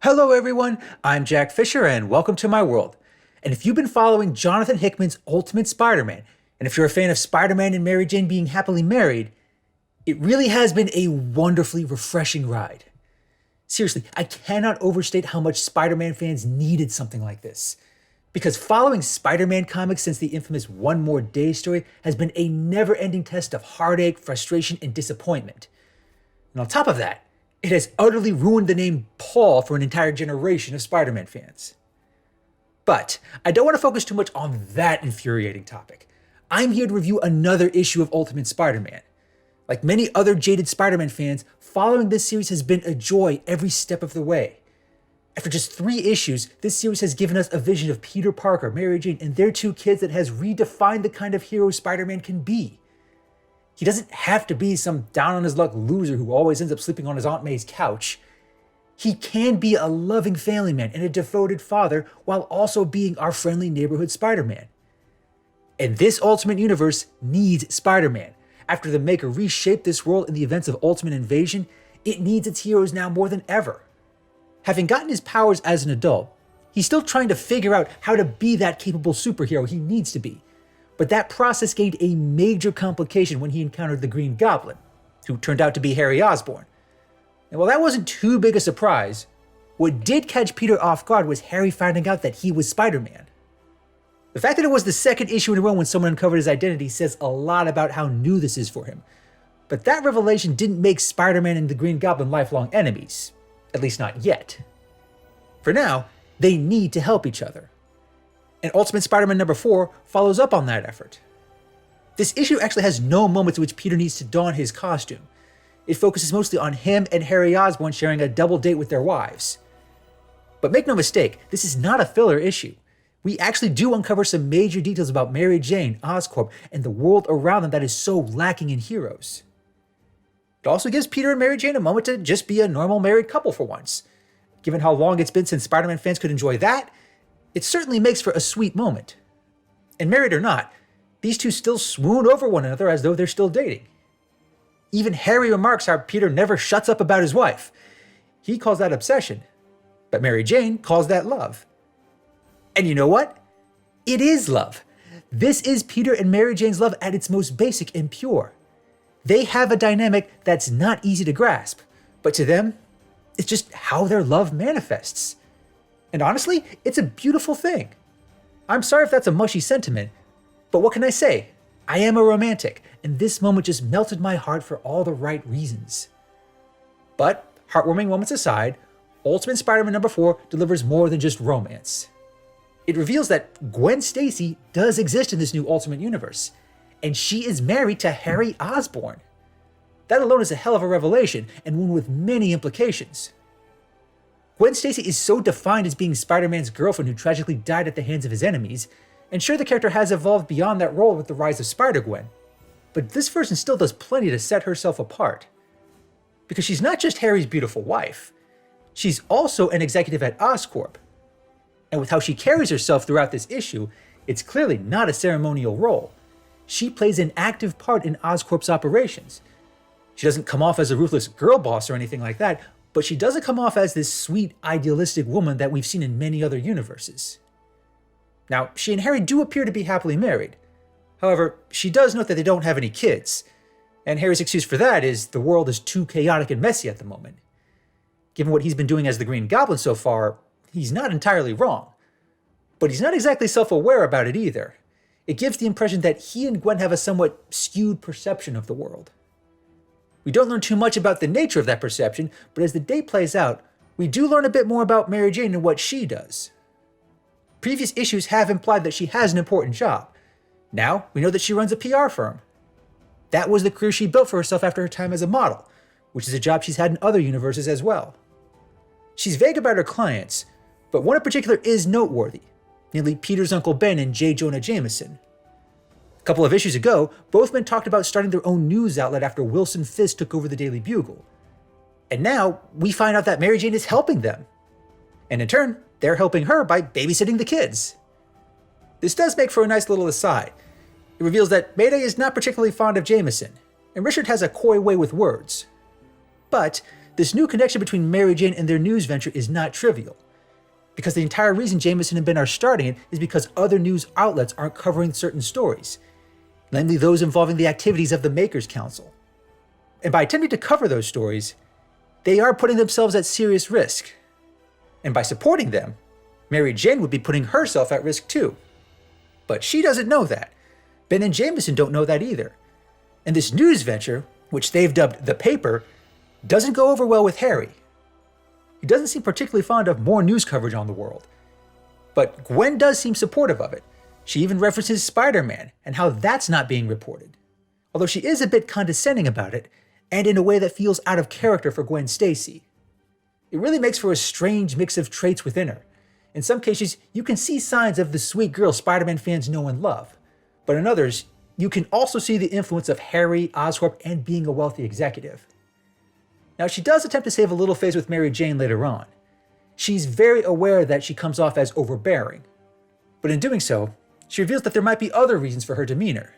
Hello everyone, I'm Jack Fisher and welcome to my world. And if you've been following Jonathan Hickman's Ultimate Spider-Man, and if you're a fan of Spider-Man and Mary Jane being happily married, it really has been a wonderfully refreshing ride. Seriously, I cannot overstate how much Spider-Man fans needed something like this. Because following Spider-Man comics since the infamous One More Day story has been a never-ending test of heartache, frustration, and disappointment. And on top of that, it has utterly ruined the name Paul for an entire generation of Spider-Man fans. But I don't want to focus too much on that infuriating topic. I'm here to review another issue of Ultimate Spider-Man. Like many other jaded Spider-Man fans, following this series has been a joy every step of the way. After just 3 issues, this series has given us a vision of Peter Parker, Mary Jane, and their 2 kids that has redefined the kind of hero Spider-Man can be. He doesn't have to be some down-on-his-luck loser who always ends up sleeping on his Aunt May's couch. He can be a loving family man and a devoted father while also being our friendly neighborhood Spider-Man. And this Ultimate Universe needs Spider-Man. After the Maker reshaped this world in the events of Ultimate Invasion, it needs its heroes now more than ever. Having gotten his powers as an adult, he's still trying to figure out how to be that capable superhero he needs to be. But that process gained a major complication when he encountered the Green Goblin, who turned out to be Harry Osborn. And while that wasn't too big a surprise, what did catch Peter off guard was Harry finding out that he was Spider-Man. The fact that it was the 2nd issue in a row when someone uncovered his identity says a lot about how new this is for him. But that revelation didn't make Spider-Man and the Green Goblin lifelong enemies, at least not yet. For now, they need to help each other. And Ultimate Spider-Man number 4 follows up on that effort. This issue actually has no moments in which Peter needs to don his costume. It focuses mostly on him and Harry Osborn sharing a double date with their wives. But make no mistake, this is not a filler issue. We actually do uncover some major details about Mary Jane, Oscorp, and the world around them that is so lacking in heroes. It also gives Peter and Mary Jane a moment to just be a normal married couple for once. Given how long it's been since Spider-Man fans could enjoy that, it certainly makes for a sweet moment. And married or not, these two still swoon over one another as though they're still dating. Even Harry remarks how Peter never shuts up about his wife. He calls that obsession, but Mary Jane calls that love. And you know what? It is love. This is Peter and Mary Jane's love at its most basic and pure. They have a dynamic that's not easy to grasp, but to them, it's just how their love manifests. And honestly, it's a beautiful thing. I'm sorry if that's a mushy sentiment, but what can I say? I am a romantic, and this moment just melted my heart for all the right reasons. But, heartwarming moments aside, Ultimate Spider-Man number 4 delivers more than just romance. It reveals that Gwen Stacy does exist in this new Ultimate Universe, and she is married to Harry Osborn. That alone is a hell of a revelation, and one with many implications. Gwen Stacy is so defined as being Spider-Man's girlfriend who tragically died at the hands of his enemies, and sure, the character has evolved beyond that role with the rise of Spider-Gwen, but this version still does plenty to set herself apart. Because she's not just Harry's beautiful wife, she's also an executive at Oscorp. And with how she carries herself throughout this issue, it's clearly not a ceremonial role. She plays an active part in Oscorp's operations. She doesn't come off as a ruthless girl boss or anything like that, but she doesn't come off as this sweet, idealistic woman that we've seen in many other universes. Now, she and Harry do appear to be happily married. However, she does note that they don't have any kids, and Harry's excuse for that is the world is too chaotic and messy at the moment. Given what he's been doing as the Green Goblin so far, he's not entirely wrong. But he's not exactly self-aware about it either. It gives the impression that he and Gwen have a somewhat skewed perception of the world. We don't learn too much about the nature of that perception, but as the day plays out, we do learn a bit more about Mary Jane and what she does. Previous issues have implied that she has an important job. Now, we know that she runs a PR firm. That was the career she built for herself after her time as a model, which is a job she's had in other universes as well. She's vague about her clients, but one in particular is noteworthy, namely Peter's Uncle Ben and J. Jonah Jameson. A couple of issues ago, both men talked about starting their own news outlet after Wilson Fisk took over the Daily Bugle. And now, we find out that Mary Jane is helping them. And in turn, they're helping her by babysitting the kids. This does make for a nice little aside. It reveals that Mayday is not particularly fond of Jameson, and Richard has a coy way with words. But This new connection between Mary Jane and their news venture is not trivial, because the entire reason Jameson and Ben are starting it is because other news outlets aren't covering certain stories, namely those involving the activities of the Makers Council. And by attempting to cover those stories, they are putting themselves at serious risk. And by supporting them, Mary Jane would be putting herself at risk too. But she doesn't know that. Ben and Jameson don't know that either. And this news venture, which they've dubbed The Paper, doesn't go over well with Harry. He doesn't seem particularly fond of more news coverage on the world. But Gwen does seem supportive of it. She even references Spider-Man and how that's not being reported. Although she is a bit condescending about it, and in a way that feels out of character for Gwen Stacy. It really makes for a strange mix of traits within her. In some cases, you can see signs of the sweet girl Spider-Man fans know and love. But in others, you can also see the influence of Harry, Oscorp, and being a wealthy executive. Now, she does attempt to save a little face with Mary Jane later on. She's very aware that she comes off as overbearing. But in doing so, she reveals that there might be other reasons for her demeanor.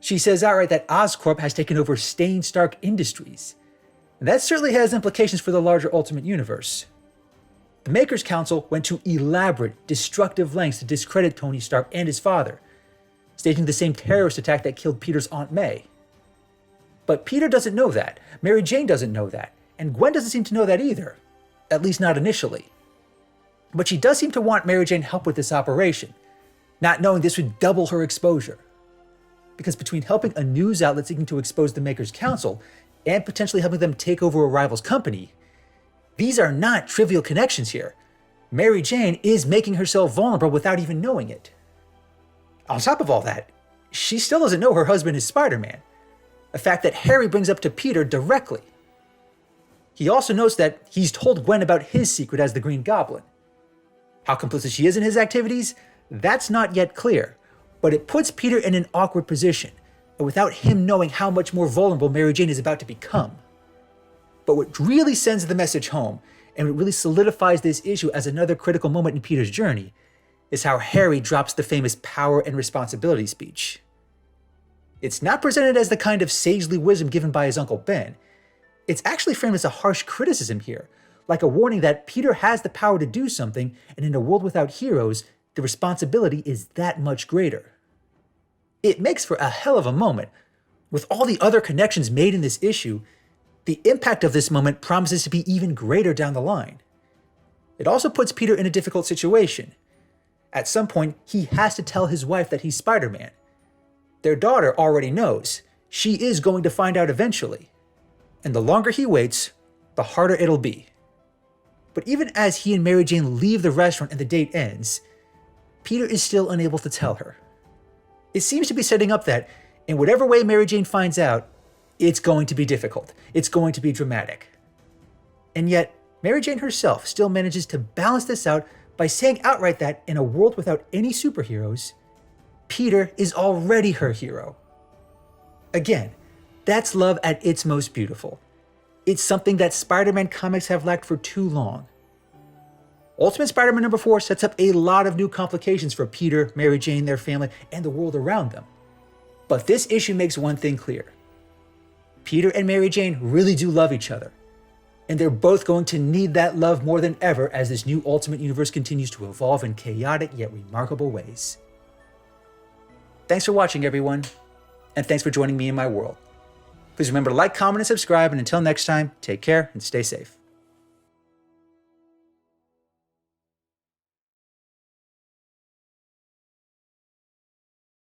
She says outright that Oscorp has taken over Stain Stark Industries. And that certainly has implications for the larger Ultimate Universe. The Makers Council went to elaborate, destructive lengths to discredit Tony Stark and his father, staging the same terrorist attack that killed Peter's Aunt May. But Peter doesn't know that, Mary Jane doesn't know that, and Gwen doesn't seem to know that either, at least not initially. But she does seem to want Mary Jane help with this operation, not knowing this would double her exposure. Because between helping a news outlet seeking to expose the Makers Council and potentially helping them take over a rival's company, these are not trivial connections here. Mary Jane is making herself vulnerable without even knowing it. On top of all that, she still doesn't know her husband is Spider-Man, a fact that Harry brings up to Peter directly. He also notes that he's told Gwen about his secret as the Green Goblin. How complicit she is in his activities, that's not yet clear, but it puts Peter in an awkward position, and without him knowing how much more vulnerable Mary Jane is about to become. But what really sends the message home, and what really solidifies this issue as another critical moment in Peter's journey, is how Harry drops the famous power and responsibility speech. It's not presented as the kind of sagely wisdom given by his Uncle Ben. It's actually framed as a harsh criticism here, like a warning that Peter has the power to do something, and in a world without heroes, the responsibility is that much greater. It makes for a hell of a moment. With all the other connections made in this issue, the impact of this moment promises to be even greater down the line. It also puts Peter in a difficult situation. At some point, he has to tell his wife that he's Spider-Man. Their daughter already knows. She is going to find out eventually. And the longer he waits, the harder it'll be. But even as he and Mary Jane leave the restaurant and the date ends, Peter is still unable to tell her. It seems to be setting up that, in whatever way Mary Jane finds out, it's going to be difficult. It's going to be dramatic. And yet, Mary Jane herself still manages to balance this out by saying outright that in a world without any superheroes, Peter is already her hero. Again, that's love at its most beautiful. It's something that Spider-Man comics have lacked for too long. Ultimate Spider-Man number 4 sets up a lot of new complications for Peter, Mary Jane, their family, and the world around them. But this issue makes one thing clear. Peter and Mary Jane really do love each other. And they're both going to need that love more than ever as this new Ultimate Universe continues to evolve in chaotic yet remarkable ways. Thanks for watching, everyone, and thanks for joining me in my world. Please remember to like, comment, and subscribe, and until next time, take care and stay safe.